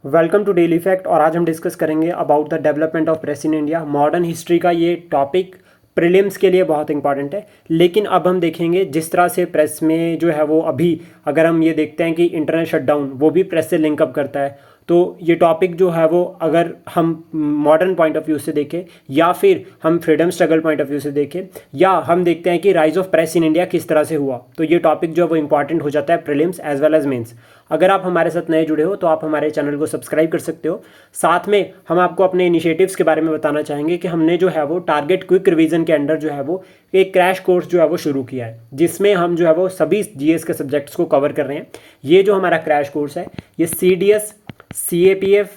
Welcome to daily fact. और आज हम डिस्कस करेंगे about the development of press in India. Modern history का ये टॉपिक प्रीलिम्स के लिए बहुत इंपॉर्टेंट है, लेकिन अब हम देखेंगे जिस तरह से प्रेस में जो है वो अभी अगर हम ये देखते हैं कि इंटरनेट शटडाउन वो भी प्रेस से लिंकअप करता है, तो ये टॉपिक जो है वो अगर हम मॉडर्न पॉइंट ऑफ व्यू से देखें या फिर हम freedom struggle point of view से देखें या हम देखते हैं कि rise of press in India किस तरह से हुआ, तो ये टॉपिक जो है वो इंपॉर्टेंट हो जाता है prelims as well as mains. अगर आप हमारे साथ नए जुड़े हो तो आप हमारे चैनल को सब्सक्राइब कर सकते हो। साथ में हम आपको अपने इनिशिएटिव्स के बारे में बताना चाहेंगे कि हमने जो है वो टारगेट क्विक रिवीजन के अंडर जो है वो एक क्रैश कोर्स जो है वो शुरू किया है, जिसमें हम जो है वो सभी जीएस के सब्जेक्ट्स को कवर कर रहे हैं। ये जो हमारा क्रैश कोर्स है ये सीडीएस, सीएपीएफ,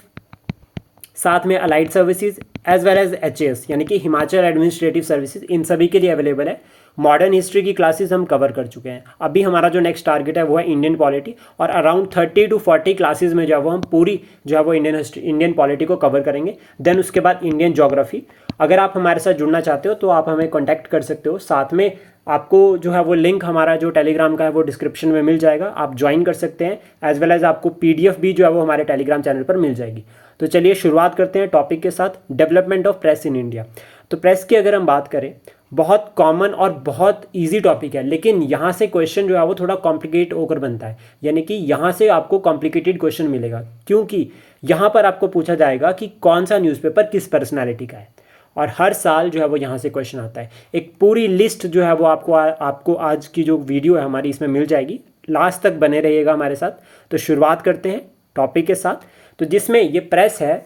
साथ में allied services as well as HAS यानी कि हिमाचल एडमिनिस्ट्रेटिव सर्विसेज, इन सभी के लिए अवेलेबल है। मॉडर्न हिस्ट्री की क्लासेस हम कवर कर चुके हैं। अभी हमारा जो नेक्स्ट टारगेट है वो है इंडियन पॉलिटी, और अराउंड 30 to 40 क्लासेस में जो है वो हम पूरी जो है वो इंडियन पॉलिटी को कवर करेंगे। देन उसके बाद इंडियन ज्योग्राफी। अगर आप हमारे साथ जुड़ना चाहते हो तो आप हमें कॉन्टैक्ट कर सकते हो। साथ में आपको जो है वो लिंक हमारा जो टेलीग्राम का है वो डिस्क्रिप्शन में मिल जाएगा, आप ज्वाइन कर सकते हैं। एज वेल एज आपको पीडीएफ भी जो है वो हमारे टेलीग्राम चैनल पर मिल जाएगी। तो चलिए शुरुआत करते हैं टॉपिक के साथ, development of press in India. तो प्रेस की अगर हम बात करें, बहुत कॉमन और बहुत इजी टॉपिक है, लेकिन यहाँ से क्वेश्चन जो है वो थोड़ा कॉम्प्लिकेट होकर बनता है, यानी कि यहाँ से आपको कॉम्प्लिकेटेड क्वेश्चन मिलेगा, क्योंकि यहाँ पर आपको पूछा जाएगा कि कौन सा न्यूज़पेपर किस पर्सनैलिटी का है, और हर साल जो है वो यहाँ से क्वेश्चन आता है। एक पूरी लिस्ट जो है वो आपको आज की जो वीडियो है हमारी इसमें मिल जाएगी, लास्ट तक बने रहिएगा हमारे साथ। तो शुरुआत करते हैं टॉपिक के साथ, तो जिसमें ये प्रेस है।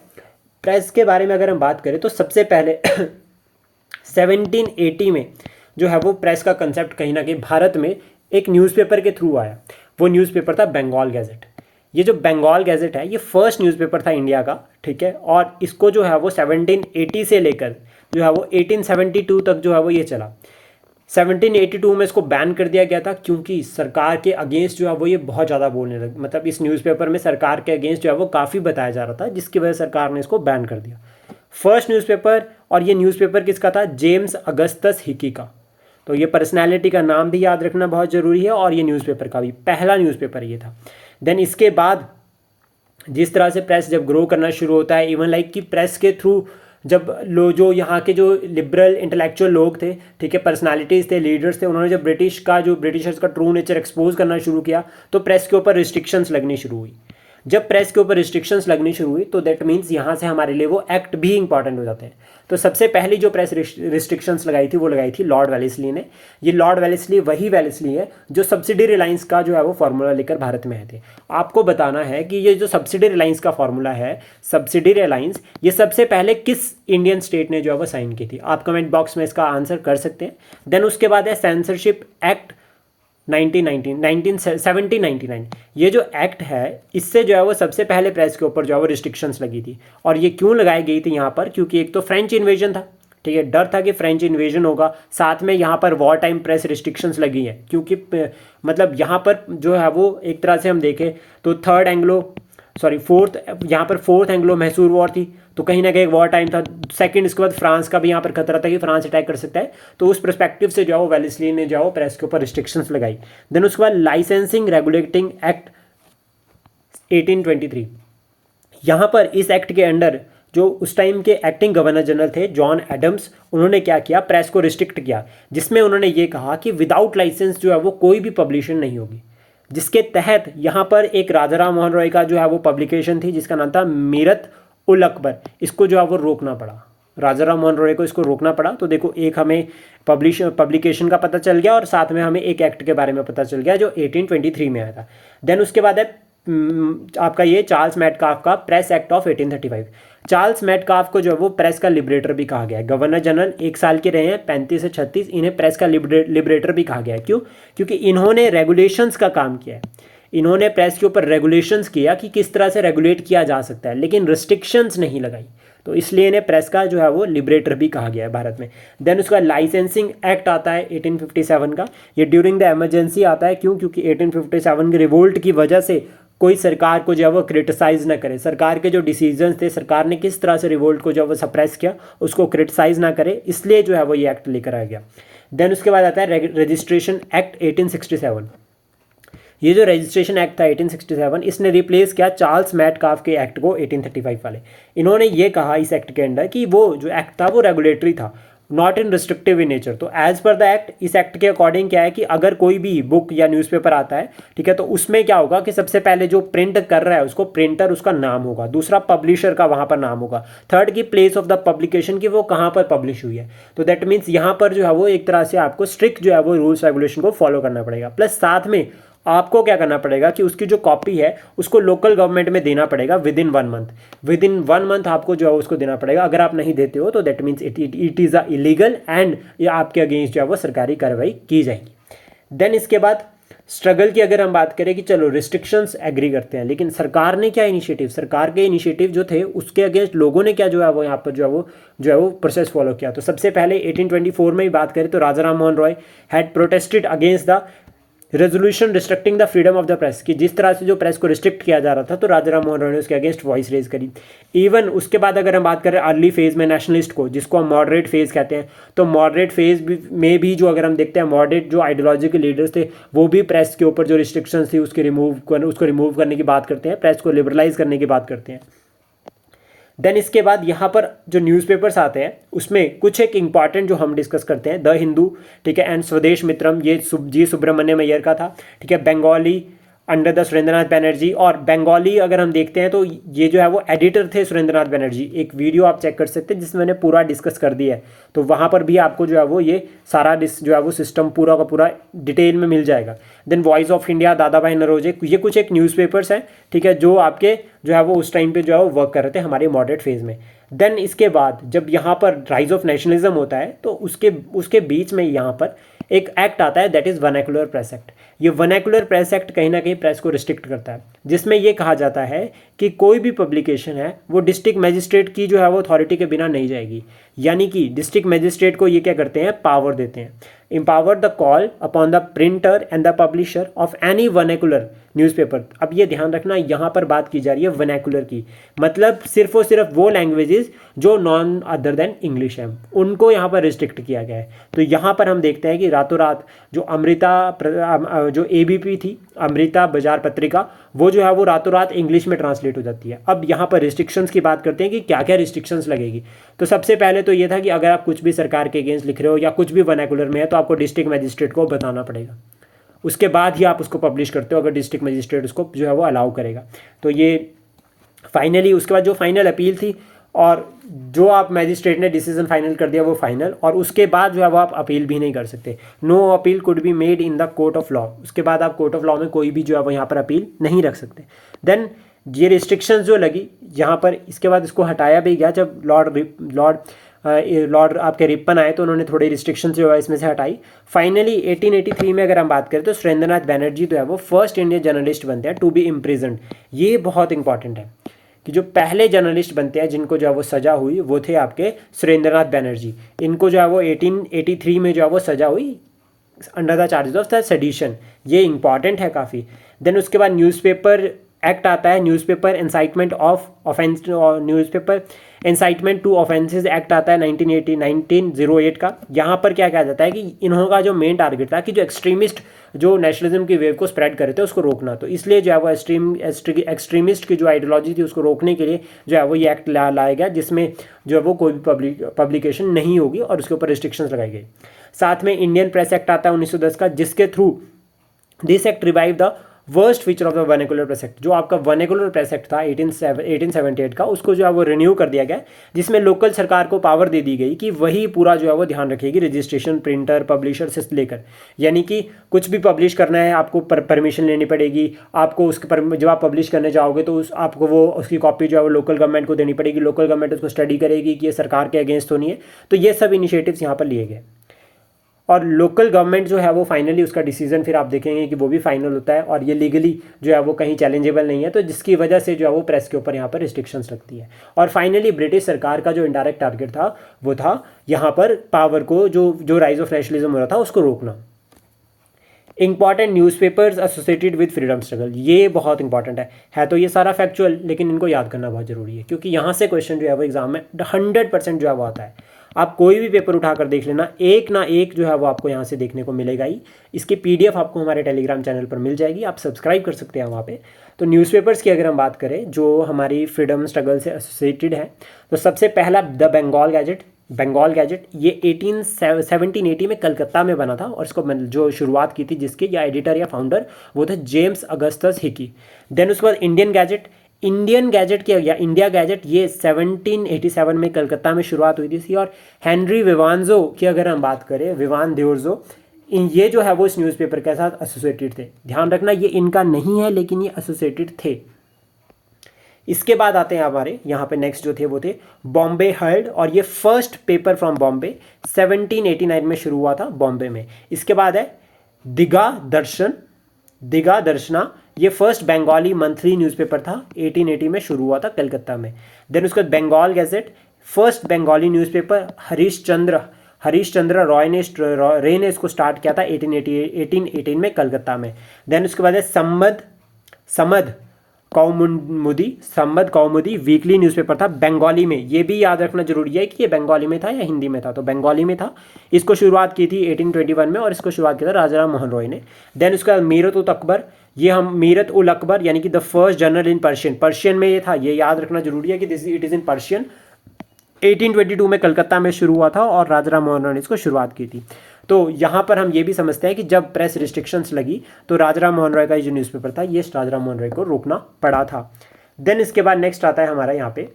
प्रेस के बारे में अगर हम बात करें तो सबसे पहले 1780 में जो है वो प्रेस का कंसेप्ट कहीं ना कहीं भारत में एक न्यूज़पेपर के थ्रू आया। वो न्यूज़पेपर था बंगाल गैजेट। ये जो बंगाल गैजेट है ये फर्स्ट न्यूज़पेपर था इंडिया का, ठीक है, और इसको जो है वो 1780 से लेकर जो है वो 1872 तक जो है वो ये चला। 1782 में इसको बैन कर दिया गया था, क्योंकि सरकार के अगेंस्ट जो है वो ये बहुत ज़्यादा बोलने लगे, मतलब इस न्यूज़पेपर में सरकार के अगेंस्ट जो है वो काफ़ी बताया जा रहा था, जिसकी वजह से सरकार ने इसको बैन कर दिया। फर्स्ट न्यूज़पेपर, और ये न्यूज़पेपर किसका था? जेम्स अगस्टस हिकी का। तो ये पर्सनैलिटी का नाम भी याद रखना बहुत ज़रूरी है, और ये न्यूज़पेपर का भी पहला न्यूज़पेपर ये था। देन इसके बाद जिस तरह से प्रेस जब ग्रो करना शुरू होता है, इवन लाइक कि प्रेस के थ्रू जब जो यहाँ के जो लिबरल इंटेलेक्चुअल लोग थे, ठीक है, पर्सनालिटीज़ थे, लीडर्स थे, उन्होंने जब ब्रिटिशर्स का ट्रू नेचर एक्सपोज करना शुरू किया, तो प्रेस के ऊपर रिस्ट्रिक्शंस लगनी शुरू हुई। जब प्रेस के ऊपर रिस्ट्रिक्शंस लगनी शुरू हुई तो दैट मीन्स यहाँ से हमारे लिए वो एक्ट भी इंपॉर्टेंट हो जाते हैं। तो सबसे पहली जो प्रेस रिस्ट्रिक्शंस लगाई थी वो लगाई थी लॉर्ड वेलेस्ली ने। ये लॉर्ड वेलेस्ली वही वेलेस्ली है जो सब्सिडरी लाइन्स का जो है वो फार्मूला लेकर भारत में आए थे। आपको बताना है कि ये जो सब्सिडरी लाइन्स का फार्मूला है, सब्सिडरी लाइन्स, ये सबसे पहले किस इंडियन स्टेट ने जो है वो साइन की थी? आप कमेंट बॉक्स में इसका आंसर कर सकते हैं। देन उसके बाद है सेंसरशिप एक्ट 1799। ये जो एक्ट है इससे जो है वो सबसे पहले प्रेस के ऊपर जो है वो रिस्ट्रिक्शंस लगी थी। और ये क्यों लगाई गई थी यहाँ पर? क्योंकि एक तो फ्रेंच इन्वेजन था, ठीक है, डर था कि फ्रेंच इन्वेजन होगा, साथ में यहाँ पर वॉर टाइम प्रेस रिस्ट्रिक्शंस लगी हैं, क्योंकि मतलब यहाँ पर जो है वो एक तरह से हम देखें तो फोर्थ एंग्लो मैसूर वॉर थी, तो कहीं ना कहीं वॉर टाइम था। सेकंड, इसके बाद फ्रांस का भी यहाँ पर खतरा था कि फ्रांस अटैक कर सकता है, तो उस पर्सपेक्टिव से जो है वो वेलेस्ली ने जो है वो प्रेस के ऊपर रिस्ट्रिक्शंस लगाई। देन उसके बाद लाइसेंसिंग रेगुलेटिंग एक्ट 1823। यहाँ पर इस एक्ट के अंडर जो उस टाइम के एक्टिंग गवर्नर जनरल थे जॉन एडम्स, उन्होंने क्या किया? प्रेस को रिस्ट्रिक्ट किया, जिसमें उन्होंने ये कहा कि विदाउट लाइसेंस जो है वो कोई भी पब्लिशन नहीं होगी, जिसके तहत यहाँ पर एक राजा राम मोहन रॉय का जो है वो पब्लिकेशन थी जिसका नाम था मीरत उल अकबर, इसको जो है वो रोकना पड़ा। राजा राम मोहन रॉय को इसको रोकना पड़ा। तो देखो, एक हमें पब्लिकेशन का पता चल गया और साथ में हमें एक एक्ट के बारे में पता चल गया जो 1823 में आया था। देन उसके बाद है आपका ये चार्ल्स मेटकाफ का press act of 1835। Charles Metcalfe को जो है वो प्रेस का लिबरेटर भी कहा गया है। गवर्नर जनरल 1 साल के रहे हैं, 35 से 36, इन्हें प्रेस का लिबरेटर भी कहा गया है। क्यों? क्योंकि इन्होंने रेगुलेशंस का काम किया है। इन्होंने प्रेस के ऊपर रेगुलेशंस किया कि किस तरह से रेगुलेट किया जा सकता है, लेकिन रिस्ट्रिक्शंस नहीं लगाई, तो इसलिए इन्हें प्रेस का जो है वो लिबरेटर भी कहा गया है भारत में। देन उसका लाइसेंसिंग एक्ट आता है 1857 का। ये ड्यूरिंग द इमरजेंसी आता है। क्यों? क्योंकि 1857 के रिवोल्ट की वजह से कोई सरकार को जो है वो क्रिटिसाइज़ ना करे, सरकार के जो डिसीजंस थे, सरकार ने किस तरह से रिवोल्ट को जो है वो सप्रेस किया, उसको क्रिटिसाइज़ ना करे, इसलिए जो है वो ये एक्ट लेकर आ गया। देन उसके बाद आता है रजिस्ट्रेशन एक्ट 1867। ये जो रजिस्ट्रेशन एक्ट था 1867, इसने रिप्लेस किया चार्ल्स मैटकाफ के एक्ट को 1835 वाले। इन्होंने ये कहा इस एक्ट के अंडर कि वो जो एक्ट था वो रेगुलेटरी था, not in restrictive in nature. तो एज पर द एक्ट, इस एक्ट के अकॉर्डिंग क्या है कि अगर कोई भी बुक या न्यूज़पेपर आता है, ठीक है, तो उसमें क्या होगा कि सबसे पहले जो प्रिंट कर रहा है उसको प्रिंटर, उसका नाम होगा, दूसरा पब्लिशर का वहाँ पर नाम होगा, थर्ड की प्लेस ऑफ द पब्लिकेशन की वो कहाँ पर पब्लिश हुई है। तो दैट मीन्स यहाँ पर जो है वो एक तरह से आपको स्ट्रिक्ट जो है वो रूल्स रेगुलेशन को फॉलो करना पड़ेगा। प्लस साथ में आपको क्या करना पड़ेगा कि उसकी जो कॉपी है उसको लोकल गवर्नमेंट में देना पड़ेगा with in 1 month. With in 1 month आपको जो है उसको देना पड़ेगा। अगर आप नहीं देते हो तो that means it is a illegal and ये आपके अगेंस्ट जो है वो सरकारी कार्रवाई की जाएगी। देन इसके बाद स्ट्रगल की अगर हम बात करें कि चलो रिस्ट्रिक्शंस एग्री करते हैं, लेकिन सरकार ने क्या इनिशिएटिव, सरकार के इनिशिएटिव जो थे उसके अगेंस्ट लोगों ने क्या जो है वो यहाँ पर जो है वो प्रोसेस फॉलो किया। तो सबसे पहले 1824 में ही बात करें तो Raja Ram Mohan Roy had protested against the resolution restricting the freedom of the press, कि जिस तरह से जो प्रेस को रिस्ट्रिक्ट किया जा रहा था तो राजा राम मोहन रॉय ने उसके अगेंस्ट वॉइस रेज करी। इवन उसके बाद अगर हम बात करें अर्ली फेज में नेशनलिस्ट को, जिसको हम मॉडरेट फेज कहते हैं, तो मॉडरेट फेज में भी जो अगर हम देखते हैं मॉडरेट जो आइडियोलॉजी के लीडर्स थे वो भी प्रेस के ऊपर जो रिस्ट्रिक्शंस थी उसको रिमूव करने की बात करते हैं, प्रेस को लिबरलाइज करने की बात करते हैं। देन इसके बाद यहाँ पर जो न्यूज़पेपर्स आते हैं उसमें कुछ एक इंपॉर्टेंट जो हम डिस्कस करते हैं, द हिंदू, ठीक है, एंड स्वदेश मित्रम, ये जी सुब्रमण्यम अय्यर का था, ठीक है, बंगाली अंडर द सुरेंद्रनाथ बनर्जी। और बंगाली अगर हम देखते हैं तो ये जो है वो एडिटर थे सुरेंद्रनाथ बनर्जी। एक वीडियो आप चेक कर सकते हैं जिसमें मैंने पूरा डिस्कस कर दिया है, तो वहाँ पर भी आपको जो है वो ये सारा जो है वो सिस्टम पूरा का पूरा डिटेल में मिल जाएगा। देन वॉइस ऑफ इंडिया, दादा भाई नरोजे, ये कुछ एक न्यूज़पेपर्स हैं, ठीक है, जो आपके जो है वो उस टाइम पे जो है वो वर्क कर रहे थे हमारे मॉडरेट फेज में। देन इसके बाद जब यहाँ पर राइज ऑफ नेशनलिज्म होता है तो उसके बीच में यहाँ पर एक एक्ट आता है, that is vernacular press act. ये वर्नाकुलर प्रेस एक्ट कहीं ना कहीं प्रेस को रिस्ट्रिक्ट करता है, जिसमें ये कहा जाता है कि कोई भी पब्लिकेशन है वो डिस्ट्रिक्ट मजिस्ट्रेट की जो है वो अथॉरिटी के बिना नहीं जाएगी। यानी कि डिस्ट्रिक्ट मजिस्ट्रेट को ये क्या करते हैं, पावर देते हैं, empower the call upon the printer and the publisher of any vernacular newspaper. अब ये ध्यान रखना, यहाँ पर बात की जा रही है वर्नाकुलर की, मतलब सिर्फ और सिर्फ वो लैंग्वेजेस जो नॉन अदर देन इंग्लिश हैं उनको यहाँ पर रिस्ट्रिक्ट किया गया है। तो यहाँ पर हम देखते हैं कि रातों रात जो जो ABP थी, अमृता बाजार पत्रिका, वो जो है वो रातों रात इंग्लिश में ट्रांसलेट हो जाती है। अब यहाँ पर रिस्ट्रिक्शंस की बात करते हैं कि क्या क्या रिस्ट्रिक्शंस लगेगी। तो सबसे पहले तो ये था कि अगर आप कुछ भी सरकार के अगेंस्ट लिख रहे हो या कुछ भी वर्नाकुलर में है तो आपको डिस्ट्रिक्ट मजिस्ट्रेट को बताना पड़ेगा, उसके बाद ही आप उसको पब्लिश करते हो, अगर डिस्ट्रिक्ट मजिस्ट्रेट उसको जो है वो अलाउ करेगा। तो ये फाइनली उसके बाद जो फाइनल अपील थी और जो आप मैजिस्ट्रेट ने डिसीजन फाइनल कर दिया वो फाइनल, और उसके बाद जो है वो आप अपील भी नहीं कर सकते। No appeal could be made in the court of law, उसके बाद आप कोर्ट ऑफ लॉ में कोई भी जो है वो यहाँ पर अपील नहीं रख सकते। देन ये रिस्ट्रिक्शंस जो लगी यहाँ पर, इसके बाद इसको हटाया भी गया जब लॉर्ड आपके रिपन आए तो उन्होंने थोड़ी रिस्ट्रिक्शंस जो है इसमें से हटाई। फाइनली 1883 में अगर हम बात करें तो सुरेंद्रनाथ बनर्जी जो है वो फर्स्ट इंडियन जर्नलिस्ट बनते हैं टू बी इम्प्रिजन्ड। ये बहुत इंपॉर्टेंट है कि जो पहले जर्नलिस्ट बनते हैं जिनको जो है वो सज़ा हुई वो थे आपके सुरेंद्रनाथ बनर्जी। इनको जो है वो 1883 में जो है वो सज़ा हुई under the charges of the sedition. ये इंपॉर्टेंट है काफ़ी। देन उसके बाद न्यूज़पेपर एक्ट आता है, newspaper incitement of offence, newspaper incitement to offences act आता है 1908 का। यहाँ पर क्या कहा जाता है कि इन्हों का जो मेन टारगेट था कि जो एक्सट्रीमिस्ट जो नेशनलिज्म की वेव को स्प्रेड कर रहे थे उसको रोकना, तो इसलिए जो है वो एक्सट्रीमिस्ट की जो आइडियोलॉजी थी उसको रोकने के लिए जो है वो ये एक्ट लाया गया, जिसमें जो है वो कोई भी पब्लिकेशन नहीं होगी और उसके ऊपर रिस्ट्रिक्शंस लगाई गई। साथ में इंडियन प्रेस एक्ट आता है 1910 का, जिसके through this act revive the worst feature of the vernacular press act. जो आपका वर्नाकुलर प्रेस एक्ट था 1878 का, उसको जो है वो रिन्यू कर दिया गया, जिसमें लोकल सरकार को पावर दे दी गई कि वही पूरा जो है वो ध्यान रखेगी रजिस्ट्रेशन, प्रिंटर, पब्लिशर से लेकर। यानी कि कुछ भी पब्लिश करना है आपको परमिशन लेनी पड़ेगी, आपको उसके जब आप पब्लिश करने जाओगे तो आपको वो उसकी कॉपी जो है वो लोकल गवर्नमेंट को देनी पड़ेगी, लोकल गवर्नमेंट उसको स्टडी करेगी कि ये सरकार के अगेंस्ट तो नहीं है। तो ये सब इनिशिएटिव्स यहाँ पर लिए गए और लोकल गवर्नमेंट जो है वो फाइनली उसका डिसीजन फिर आप देखेंगे कि वो भी फाइनल होता है और ये लीगली जो है वो कहीं चैलेंजेबल नहीं है, तो जिसकी वजह से जो है वो प्रेस के ऊपर यहाँ पर रिस्ट्रिक्शंस लगती है। और फाइनली ब्रिटिश सरकार का जो इनडायरेक्ट टारगेट था वो था यहाँ पर पावर को जो राइज ऑफ नेशनलिज्म हो रहा था उसको रोकना। Important newspapers associated with freedom struggle, ये बहुत इंपॉर्टेंट है तो ये सारा फैक्चुअल, लेकिन इनको याद करना बहुत ज़रूरी है क्योंकि यहाँ से क्वेश्चन जो है वो एग्जाम में 100% जो है वो आता है। आप कोई भी पेपर उठाकर देख लेना, एक ना एक जो है वो आपको यहाँ से देखने को मिलेगा ही। इसकी PDF आपको हमारे टेलीग्राम चैनल पर मिल जाएगी, आप सब्सक्राइब कर सकते हैं वहाँ पे। तो न्यूज़पेपर्स की अगर हम बात करें जो हमारी फ्रीडम स्ट्रगल से एसोसिएटेड है, तो सबसे पहला the Bengal gazette. Bengal gazette ये 1780 में कलकत्ता में बना था, और इसको जो शुरुआत की थी जिसके या एडिटर या फाउंडर वो थे जेम्स अगस्टस हिकी। देन उसके बाद इंडियन गैजेट। इंडियन गैजेट की या इंडिया गैजेट ये 1787 में कलकत्ता में शुरुआत हुई थी। और हेनरी विवांजो की अगर हम बात करें, विवान द्योर्जो, ये जो है वो इस न्यूज़पेपर के साथ एसोसिएटेड थे। ध्यान रखना ये इनका नहीं है, लेकिन ये एसोसिएटेड थे। इसके बाद आते हैं हमारे यहाँ पे नेक्स्ट जो थे वो थे बॉम्बे हर्ल्ड, और ये फर्स्ट पेपर फ्रॉम बॉम्बे 1789 में शुरू हुआ था बॉम्बे में। इसके बाद है दिगा दर्शन, दिगा दर्शना, ये फर्स्ट बंगाली मंथली न्यूज़पेपर था, 1880 में शुरू हुआ था कलकत्ता में। देन उसके बाद Bengal gazette, first Bengali newspaper, Harish Chandra Ray ने इसको स्टार्ट किया था 1818 में कलकत्ता में। देन उसके बाद है सम्मद कौमुदी वीकली न्यूज़पेपर था बंगाली में। ये भी याद रखना जरूरी है कि ये बंगाली में था या हिंदी में था, तो बंगाली में था। इसको शुरुआत की थी 1821 में, और इसको शुरुआत किया था राजा राम मोहन रॉय ने। देन उसका मीरत उल अकबर यानी कि the first journal in Persian में ये था, ये याद रखना जरूरी है कि इट इज़ इन पर्शियन। 1822 में कलकत्ता में शुरू हुआ था और राजा राम मोहन रॉय ने इसको शुरुआत की थी। तो यहाँ पर हम ये भी समझते हैं कि जब प्रेस रिस्ट्रिक्शंस लगी तो राजा राम मोहन रॉय का जो न्यूज़पेपर था ये राजा राम मोहन रॉय को रोकना पड़ा था। देन इसके बाद नेक्स्ट आता है हमारा यहाँ पे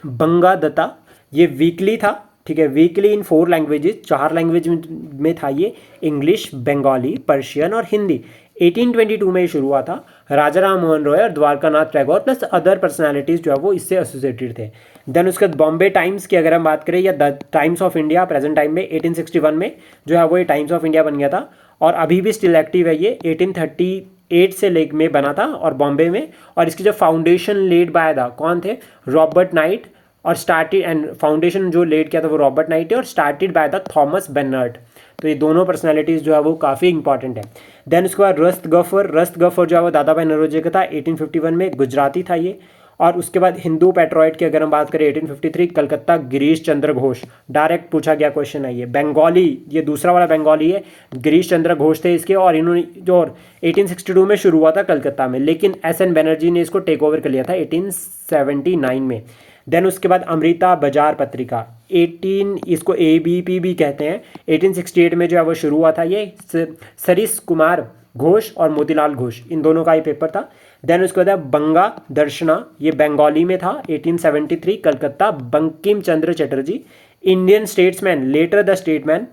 बंगादत्ता, ये वीकली था, ठीक है, वीकली इन 4 लैंग्वेजेस, 4 लैंग्वेज में था ये, इंग्लिश, बंगाली, पर्शियन और हिंदी। 1822 में शुरू हुआ था। राजा राम मोहन रॉय और Dwarkanath Tagore plus other personalities जो है वो इससे एसोसिएटेड थे। देन उसके बाद बॉम्बे टाइम्स की अगर हम बात करें या the times of India present time में 1861 में जो है वो ये टाइम्स ऑफ इंडिया बन गया था, और अभी भी स्टिल एक्टिव है ये। 1838 से लेक में बना था और बॉम्बे में, और इसकी जो फाउंडेशन लेड बाय द कौन थे, रॉबर्ट नाइट, और स्टार्टेड एंड फाउंडेशन जो लेड किया था वो रॉबर्ट नाइट है, और स्टार्टेड बाय द थॉमस बेनर्ट। तो ये दोनों पर्सनालिटीज़ जो है वो काफ़ी इंपॉर्टेंट है। देन उसके बाद रस्त गफ्फर जो है वो दादा भाई नौरोजी का था, 1851 में, गुजराती था ये। और उसके बाद हिंदू पैट्रोइट की अगर हम बात करें 1853 कलकत्ता, गिरीश चंद्र घोष, डायरेक्ट पूछा गया क्वेश्चन है ये। बंगाली, ये दूसरा वाला बंगाली है, गिरीश चंद्र घोष थे इसके, और इन्होंने जो 1862 में शुरू हुआ था कलकत्ता में, लेकिन SN बनर्जी ने इसको टेक ओवर कर लिया था 1879 में। देन उसके बाद अमृता बाजार पत्रिका, इसको ABP भी कहते हैं, 1868 में जो है वो शुरू हुआ था ये। सरिस कुमार घोष और मोतीलाल घोष, इन दोनों का ही पेपर था। देन उसके बाद बंगा दर्शना, ये बंगाली में था, 1873 Calcutta, Bankim Chandra Chatterjee. Indian Statesman, later the Statesman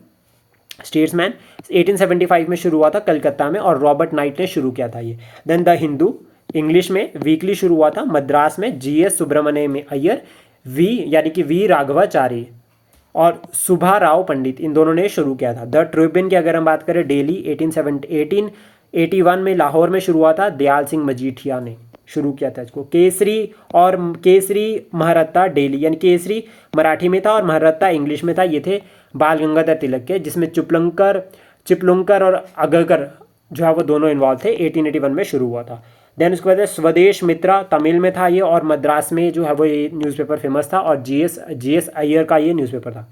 1875 में शुरू हुआ था कलकत्ता में, और रॉबर्ट नाइट ने शुरू किया था ये। देन द हिंदू इंग्लिश में वीकली शुरू हुआ था मद्रास में, GS सुब्रमण्यम अय्यर, यानी कि V राघवाचारी और सुभा राव पंडित, इन दोनों ने शुरू किया था। द ट्रिब्यून की अगर हम बात करें डेली 1881 में लाहौर में शुरू हुआ था, दयाल सिंह मजीठिया ने शुरू किया था इसको। केसरी महारत्ता डेली, यानी केसरी मराठी में था और महारत्ता इंग्लिश में था, ये थे बाल गंगाधर तिलक के, जिसमें चिपलुंकर और अगकर जो है वो दोनों इन्वॉल्व थे। 1881 में शुरू हुआ था। देन उसके बाद स्वदेश मित्रा तमिल में था ये, और मद्रास में जो है वो ये न्यूज़पेपर फेमस था, और GS अय्यर का ये न्यूज़पेपर था।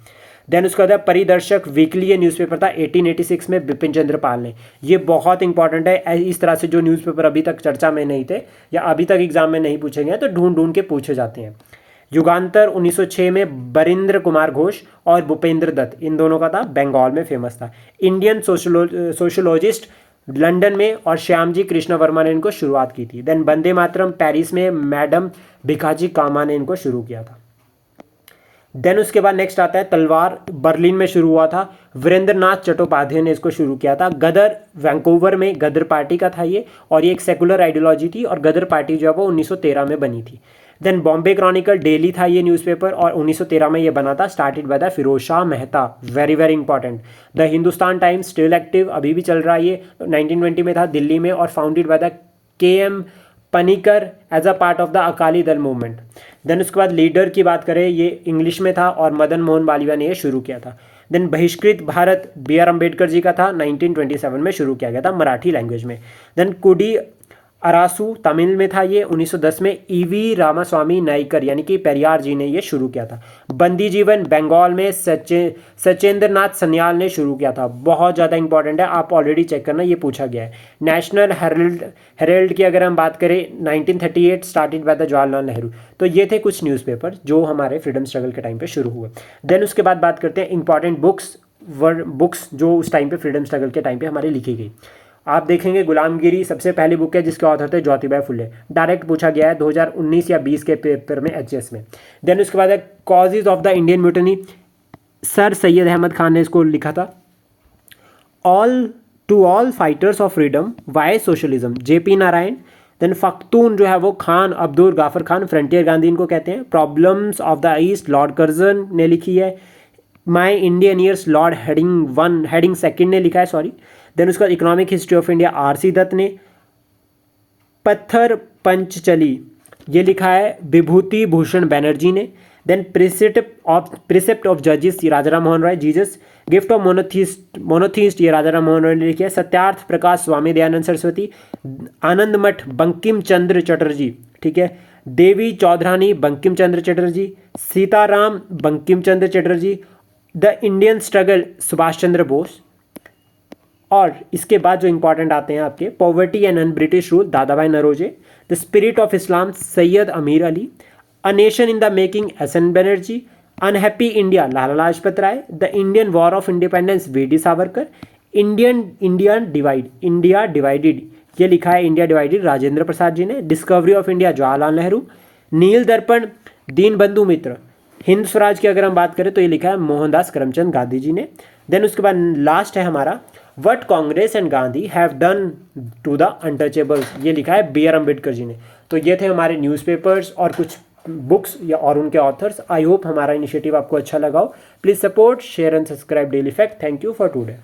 देन उसके बाद परिदर्शक वीकली ये न्यूज़पेपर था 1886 में, बिपिन चंद्र पाल ने। ये बहुत इंपॉर्टेंट है, इस तरह से जो न्यूज़पेपर अभी तक चर्चा में नहीं थे या अभी तक एग्जाम में नहीं पूछे गए तो ढूंढ के पूछे जाते हैं। युगांतर 1906 में बरिंद्र कुमार घोष और भूपेंद्र दत्त, इन दोनों का था, बंगाल में फेमस था। इंडियन सोशोलॉजिस्ट लंदन में, और श्यामजी कृष्ण वर्मा ने इनको शुरुआत की थी। देन वंदे मातरम पेरिस में, मैडम भिखाजी कामा ने इनको शुरू किया था। देन उसके बाद नेक्स्ट आता है तलवार, बर्लिन में शुरू हुआ था, वीरेंद्रनाथ चट्टोपाध्याय ने इसको शुरू किया था। गदर वैंकूवर में, गदर पार्टी का था ये, और ये एक सेकुलर आइडियोलॉजी थी, और गदर पार्टी जो है वो 1913 में बनी थी। देन बॉम्बे क्रॉनिकल डेली था ये न्यूज़पेपर, और 1913 में ये बना था, started by the Firoz Shah Mehta, very very important. The Hindustan times still active, अभी भी चल रहा है ये, 1920 में था दिल्ली में, और founded by the KM Panikkar as a part of the Akali Dal movement. Then उसके बाद लीडर की बात करें, ये इंग्लिश में था, और मदन मोहन मालवीय ने ये शुरू किया था। देन बहिष्कृत भारत BR अम्बेडकर जी का था, 1927 में शुरू किया गया था मराठी लैंग्वेज में। देन कुडी अरासू तमिल में था ये। 1910 में ईवी रामास्वामी नाइकर यानी कि पेरियार जी ने ये शुरू किया था। बंदी जीवन बंगाल में सचेंद्र नाथ सन्याल ने शुरू किया था। बहुत ज़्यादा इंपॉर्टेंट है, आप ऑलरेडी चेक करना, ये पूछा गया है। नेशनल हेरल्ड की अगर हम बात करें 1938 started by the Jawaharlal Nehru. तो ये थे कुछ न्यूज़पेपर जो हमारे फ्रीडम स्ट्रगल के टाइम पे शुरू हुए। देन उसके बाद बात करते हैं इंपॉर्टेंट बुक्स जो उस टाइम पे फ्रीडम स्ट्रगल के टाइम पे हमारी लिखी गई। आप देखेंगे गुलामगिरी सबसे पहली बुक है जिसके ऑथर थे ज्योतिबा फुले। डायरेक्ट पूछा गया है 2019 या 20 के पेपर में एचएस में। देन उसके बाद है causes of the Indian mutiny, sir Syed Ahmed Khan ने इसको लिखा था। All fighters of freedom why socialism, JP Narayan. Then Pakhtun जो है वो खान अब्दुल गाफर खान, फ्रंटियर गांधी इनको कहते हैं। Problems of the east lord Curzon ने लिखी है। My Indian years lord Hardinge second ने लिखा है, सॉरी। देन उसका economic history of India RC Dutt ने। पत्थर पंचचली ये लिखा है विभूति भूषण बैनर्जी ने। देन प्रिसेप्ट ऑफ जजेस राजा Ram Mohan Roy, Jesus gift of monotheist ये राजा राम मोहन राय ने लिखी है। सत्यार्थ प्रकाश स्वामी दयानंद सरस्वती। आनंद मठ बंकिम चंद्र चटर्जी, ठीक है। Devi Chaudhurani Bankim Chandra Chatterjee. Sitaram Bankim Chandra Chatterjee. The Indian struggle Subhash Chandra Bose. और इसके बाद जो इंपॉर्टेंट आते हैं आपके poverty and un British rule Dadabhai Naoroji. The spirit of Islam Syed Ameer Ali. A nation in the making S N. Banerjee. Unhappy India Lala Lajpat Rai. The Indian war of independence V D. Savarkar. India divided ये लिखा है इंडिया डिवाइडेड राजेंद्र प्रसाद जी ने। Discovery of India Jawaharlal Nehru. Neel Darpan दीन बंधु मित्र। हिंद स्वराज की अगर हम बात करें तो ये लिखा है मोहनदास करमचंद गांधी जी ने। देन उसके बाद लास्ट है हमारा what Congress and Gandhi have done to the untouchables, ये लिखा है बी आर अम्बेडकर जी ने। तो ये थे हमारे न्यूज़पेपर्स और कुछ बुक्स या और उनके ऑथर्स। आई होप हमारा इनिशिएटिव आपको अच्छा लगा हो। Please support share and subscribe daily fact. Thank you for today.